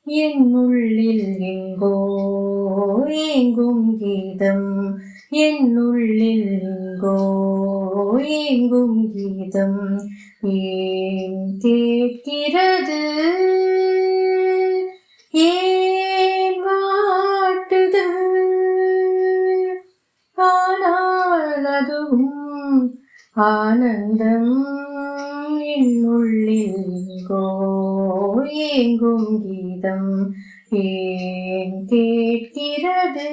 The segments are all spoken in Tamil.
என்னுள்ளில் எங்கோ ஏங்கும் கீதம், என்னுள்ளில் எங்கோ ஏங்கும் கீதம் ஏன் கேட்கிறது, ஏன் வாட்டுது, ஆனால் அதுவும் ஆனந்தம். என்னுள்ளில் எங்கோ ஏங்கும் கீதம் ஏன் கேட்கிறது.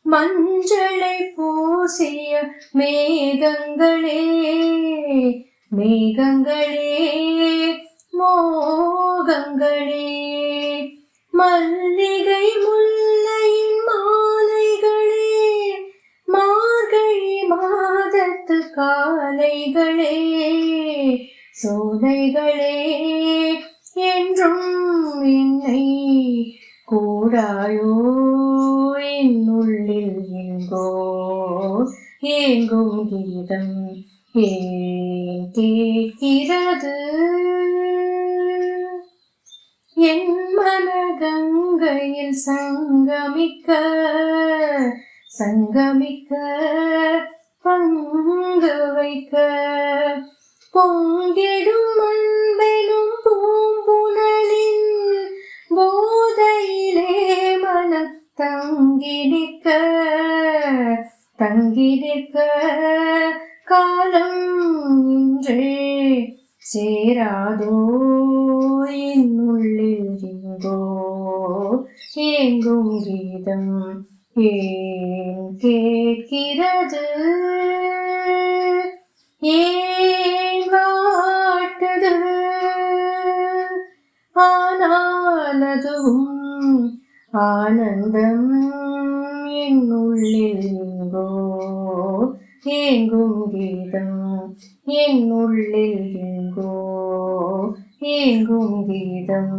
மஞ்சளை பூசிய மேகங்களே மேகங்களே மோகங்களே, மல்லிகை முல்லையின் மாலைகளே, மார்கழி மாதத்து காலைகளே, சோலைகளே என்றும் என்னை கூடாயோ. என்னுள்ளில் எங்கோ ஏங்கும் கீதம் ஏன் கேட்கிறது. என் மனகங்கையில் சங்கமிக்க சங்கமிக்க பங்கு வைக்க, பொங்கிடும் அன்பெனும் பூம்புணலின் போதையிலே மனம் தங்கி நிற்க காலம் இன்றே சேராதோ. என்னுள்ளில் எங்கோ ஏங்கும் கீதம் ஏன் கேட்கிறது, ஏன் வாட்டுது, ஆனால் அதுவும் ஆனந்தம். என்னுள்ளில் எங்கோ ஏங்கும் கீதம், என்னுள்ளில் எங்கோ ஏங்கும் கீதம்.